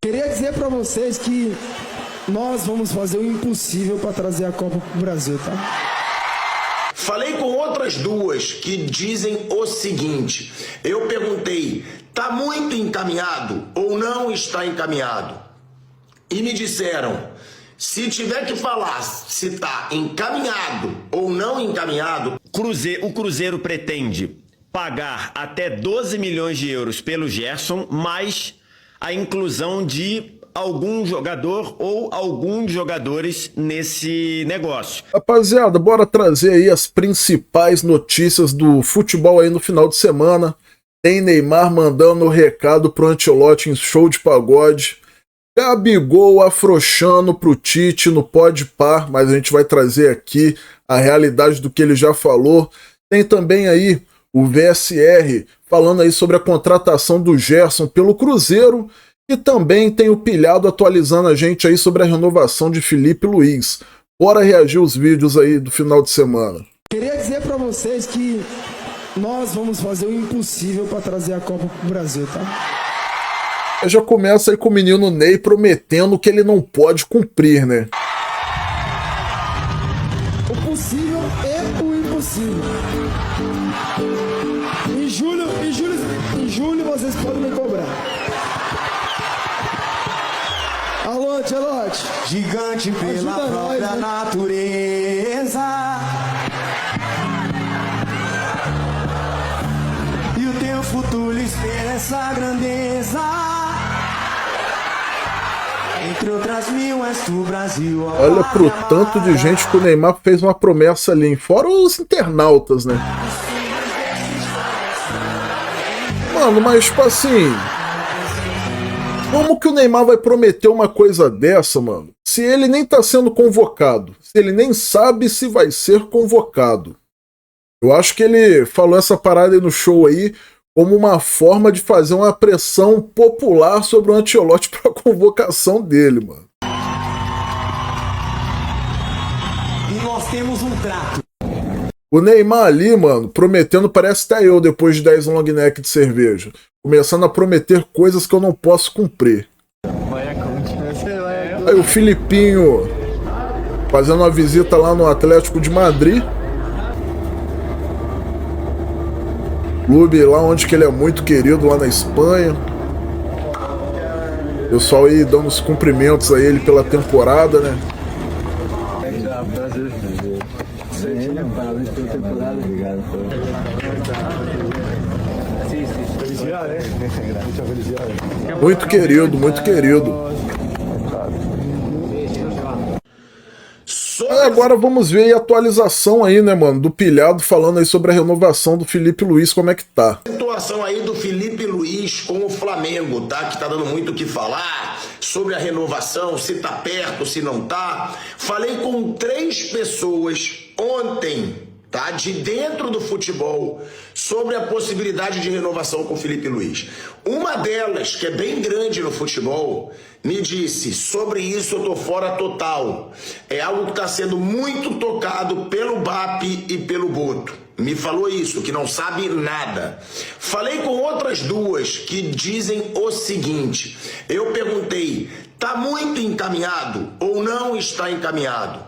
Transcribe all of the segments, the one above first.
Queria dizer para vocês que nós vamos fazer o impossível para trazer a Copa pro Brasil, tá? Falei com outras duas que dizem o seguinte: eu perguntei, tá muito encaminhado ou não está encaminhado? E me disseram, se tiver que falar se tá encaminhado ou não encaminhado... O Cruzeiro pretende pagar até 12 milhões de euros pelo Gerson, mais a inclusão de algum jogador ou alguns jogadores nesse negócio. Rapaziada, bora trazer aí as principais notícias do futebol aí no final de semana. Tem Neymar mandando o recado pro Ancelotti em show de pagode. Gabigol afrouxando pro Tite no Podpah, mas a gente vai trazer aqui a realidade do que ele já falou. Tem também aí o VSR falando aí sobre a contratação do Gerson pelo Cruzeiro. E também tem o Pilhado atualizando a gente aí sobre a renovação de Felipe Luiz. Bora reagir aos vídeos aí do final de semana. Queria dizer para vocês que nós vamos fazer o impossível para trazer a Copa pro Brasil, tá? Já começa aí com o menino Ney prometendo que ele não pode cumprir, né? O possível é o impossível. Em julho vocês podem me cobrar. Alote. Gigante pela própria natureza. E o teu futuro espera essa grandeza. Entre outras mil és tu, Brasil. Olha pro tanto de gente que o Neymar fez uma promessa ali, hein? Fora os internautas, né? Mano, mas tipo assim... Como que o Neymar vai prometer uma coisa dessa, mano? Se ele nem tá sendo convocado. Se ele nem sabe se vai ser convocado. Eu acho que ele falou essa parada aí no show aí como uma forma de fazer uma pressão popular sobre o Ancelotti pra convocação dele, mano. E nós temos um trato. O Neymar ali, mano, prometendo, parece até eu depois de 10 long neck de cerveja. Começando a prometer coisas que eu não posso cumprir. Aí o Filipinho fazendo uma visita lá no Atlético de Madrid. Clube lá onde que ele é muito querido, lá na Espanha. Pessoal aí dando os cumprimentos a ele pela temporada, né? Muito querido, muito querido. Agora vamos ver a atualização aí, né, mano, do Pilhado falando aí sobre a renovação do Felipe Luiz, como é que tá. Situação aí do Felipe Luiz com o Flamengo, tá? Que tá dando muito o que falar sobre a renovação, se tá perto, se não tá. Falei com 3 pessoas ontem, tá? De dentro do futebol, sobre a possibilidade de renovação com o Felipe Luiz. Uma delas, que é bem grande no futebol, me disse, sobre isso eu tô fora total. É algo que está sendo muito tocado pelo BAP e pelo Boto. Me falou isso, que não sabe nada. Falei com outras duas que dizem o seguinte, eu perguntei, tá muito encaminhado ou não está encaminhado?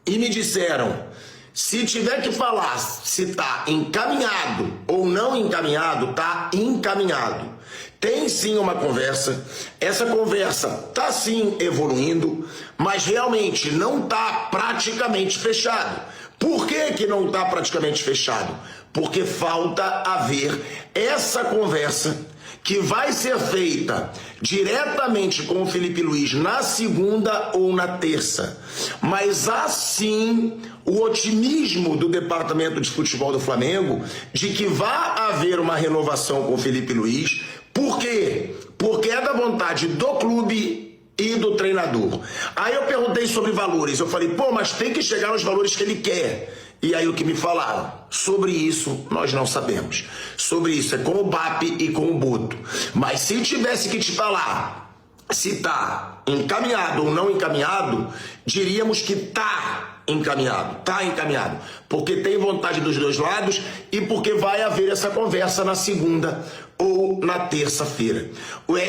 E me disseram, se tiver que falar se tá encaminhado ou não encaminhado, tá encaminhado. Tem sim uma conversa, essa conversa tá sim evoluindo, mas realmente não tá praticamente fechado. Por que que não tá praticamente fechado? Porque falta haver essa conversa que vai ser feita diretamente com o Felipe Luiz na segunda ou na terça. Mas assim, o otimismo do departamento de futebol do Flamengo de que vai haver uma renovação com o Felipe Luiz. Por quê? Porque é da vontade do clube e do treinador. Aí eu perguntei sobre valores. Eu falei, pô, mas tem que chegar nos valores que ele quer. E aí o que me falaram? Sobre isso nós não sabemos. Sobre isso é com o BAP e com o Boto. Mas se tivesse que te falar se tá encaminhado ou não encaminhado, diríamos que tá encaminhado, tá encaminhado, porque tem vontade dos dois lados e porque vai haver essa conversa na segunda ou na terça-feira.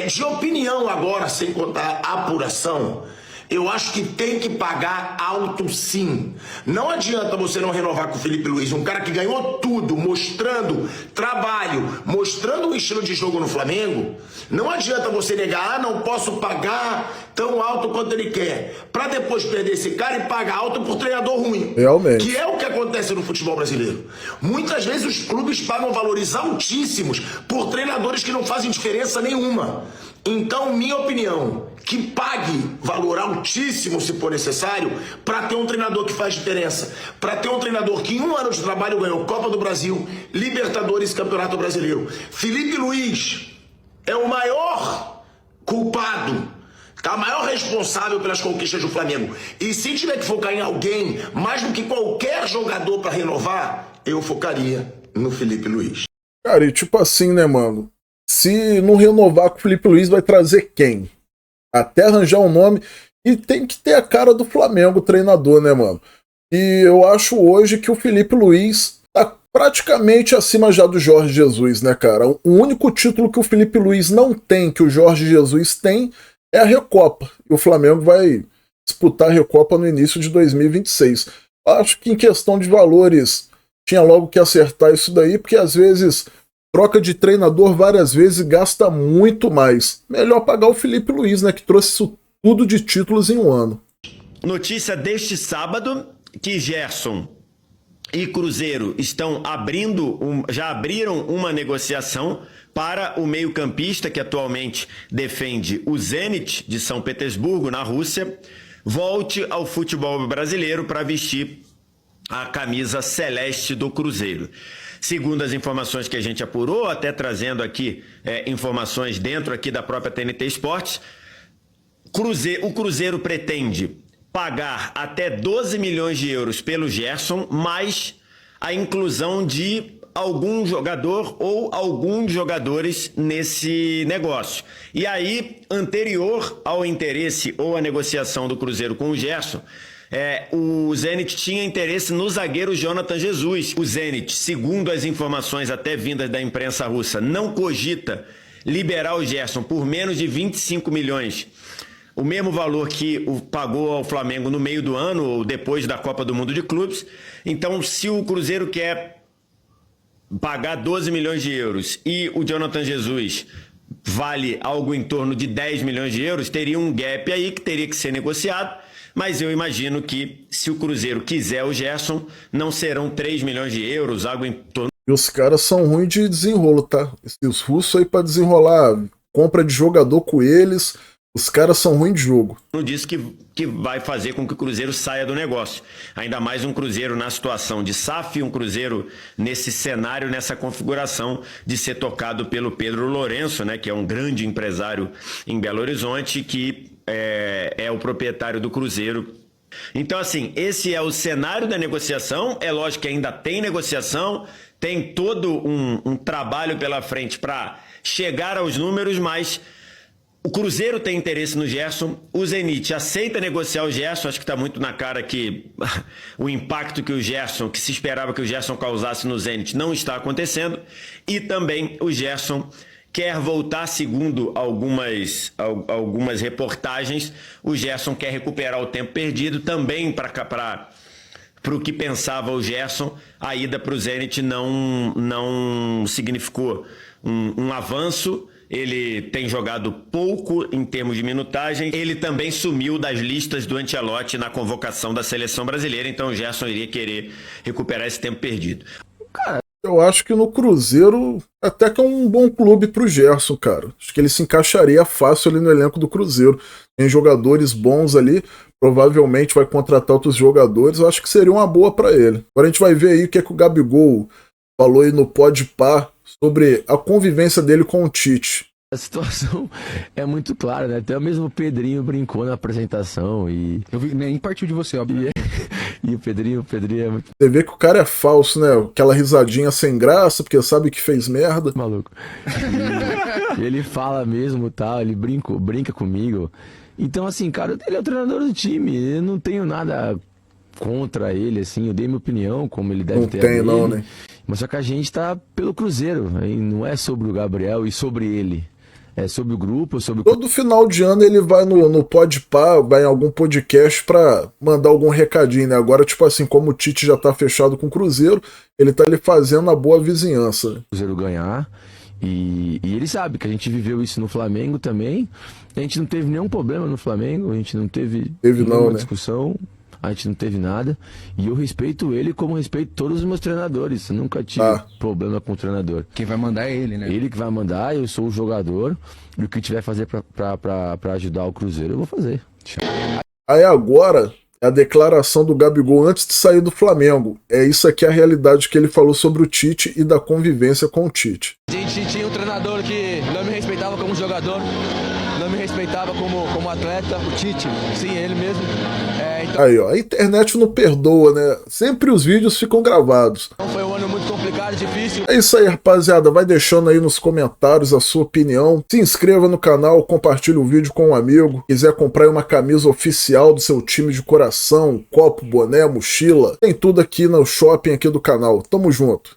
De opinião agora, sem contar a apuração, eu acho que tem que pagar alto sim. Não adianta você não renovar com o Felipe Luiz, um cara que ganhou tudo, mostrando trabalho, mostrando o estilo de jogo no Flamengo. Não adianta você negar, não posso pagar tão alto quanto ele quer, para depois perder esse cara e pagar alto por treinador ruim. Realmente. Que é o que acontece no futebol brasileiro. Muitas vezes os clubes pagam valores altíssimos por treinadores que não fazem diferença nenhuma. Então, minha opinião, que pague valor altíssimo, se for necessário, para ter um treinador que faz diferença. Para ter um treinador que em um ano de trabalho ganhou Copa do Brasil, Libertadores e Campeonato Brasileiro. Felipe Luiz é o maior culpado, tá? O maior responsável pelas conquistas do Flamengo. E se tiver que focar em alguém, mais do que qualquer jogador para renovar, eu focaria no Felipe Luiz. Cara, e tipo assim, né, mano? Se não renovar com o Felipe Luiz, vai trazer quem? Até arranjar um nome. E tem que ter a cara do Flamengo, o treinador, né, mano? E eu acho hoje que o Felipe Luiz tá praticamente acima já do Jorge Jesus, né, cara? O único título que o Felipe Luiz não tem, que o Jorge Jesus tem, é a Recopa. E o Flamengo vai disputar a Recopa no início de 2026. Acho que em questão de valores, tinha logo que acertar isso daí, porque às vezes troca de treinador várias vezes e gasta muito mais. Melhor pagar o Felipe Luiz, né, que trouxe isso tudo de títulos em um ano. Notícia deste sábado que Gerson e Cruzeiro estão já abriram uma negociação para o meio-campista que atualmente defende o Zenit de São Petersburgo, na Rússia, volte ao futebol brasileiro para vestir a camisa celeste do Cruzeiro. Segundo as informações que a gente apurou, até trazendo aqui informações dentro aqui da própria TNT Esportes, o Cruzeiro pretende pagar até 12 milhões de euros pelo Gerson, mais a inclusão de algum jogador ou alguns jogadores nesse negócio. E aí, anterior ao interesse ou à negociação do Cruzeiro com o Gerson, o Zenit tinha interesse no zagueiro Jonathan Jesus. O Zenit, segundo as informações até vindas da imprensa russa, não cogita liberar o Gerson por menos de 25 milhões. O mesmo valor que pagou ao Flamengo no meio do ano ou depois da Copa do Mundo de Clubes. Então, se o Cruzeiro quer pagar 12 milhões de euros e o Jonathan Jesus vale algo em torno de 10 milhões de euros, teria um gap aí que teria que ser negociado. Mas eu imagino que, se o Cruzeiro quiser o Gerson, não serão 3 milhões de euros, algo em torno. E os caras são ruins de desenrolo, tá? Esses russos aí pra desenrolar compra de jogador com eles, os caras são ruins de jogo. Disso que vai fazer com que o Cruzeiro saia do negócio. Ainda mais um Cruzeiro na situação de SAF, um Cruzeiro nesse cenário, nessa configuração de ser tocado pelo Pedro Lourenço, né, que é um grande empresário em Belo Horizonte, que é o proprietário do Cruzeiro. Então, assim, esse é o cenário da negociação. É lógico que ainda tem negociação, tem todo um trabalho pela frente para chegar aos números, mas o Cruzeiro tem interesse no Gerson, o Zenit aceita negociar o Gerson. Acho que está muito na cara que o impacto que se esperava que o Gerson causasse no Zenit não está acontecendo, e também o Gerson quer voltar, segundo algumas reportagens, o Gerson quer recuperar o tempo perdido também para o que pensava o Gerson. A ida para o Zenit não significou um avanço. Ele tem jogado pouco em termos de minutagem. Ele também sumiu das listas do Ancelotti na convocação da seleção brasileira, então o Gerson iria querer recuperar esse tempo perdido. Eu acho que no Cruzeiro até que é um bom clube pro Gerson, cara. Acho que ele se encaixaria fácil ali no elenco do Cruzeiro. Tem jogadores bons ali, provavelmente vai contratar outros jogadores. Eu acho que seria uma boa pra ele. Agora a gente vai ver aí o que é que o Gabigol falou aí no Podpah sobre a convivência dele com o Tite. A situação é muito clara, né? Até mesmo o Pedrinho brincou na apresentação e... Eu vi, nem partiu de você, óbvio. E o Pedrinho é muito Você vê que o cara é falso, né? Aquela risadinha sem graça, porque sabe que fez merda. maluco. E ele fala mesmo, tá? Ele brinca comigo. Então, assim, cara, ele é o treinador do time. Eu não tenho nada contra ele, assim, eu dei minha opinião, como ele deve Não ter a tem, dele. não, né? Mas só que a gente tá pelo Cruzeiro, aí não é sobre o Gabriel e sobre ele. É sobre o grupo, sobre o... Todo final de ano ele vai no Podpah, vai em algum podcast pra mandar algum recadinho, né? Agora, tipo assim, como o Tite já tá fechado com o Cruzeiro, ele tá ali fazendo a boa vizinhança, né? Cruzeiro ganhar. E ele sabe que a gente viveu isso no Flamengo também. A gente não teve nenhum problema no Flamengo, a gente não teve nenhuma discussão, a gente não teve nada. E eu respeito ele como respeito todos os meus treinadores. Eu nunca tive problema com o treinador. Quem vai mandar é ele, né? Ele que vai mandar, eu sou o jogador. E o que tiver a fazer pra ajudar o Cruzeiro, eu vou fazer. Aí agora é a declaração do Gabigol antes de sair do Flamengo. É isso aqui a realidade que ele falou sobre o Tite e da convivência com o Tite. A gente tinha um treinador que não me respeitava como jogador, não me respeitava como atleta. O Tite, sim, ele mesmo. Aí, ó, a internet não perdoa, né? Sempre os vídeos ficam gravados. Então foi um ano muito complicado, difícil. É isso aí, rapaziada. Vai deixando aí nos comentários a sua opinião. Se inscreva no canal, compartilhe o vídeo com um amigo. Quiser comprar uma camisa oficial do seu time de coração, copo, boné, mochila, tem tudo aqui no shopping aqui do canal. Tamo junto.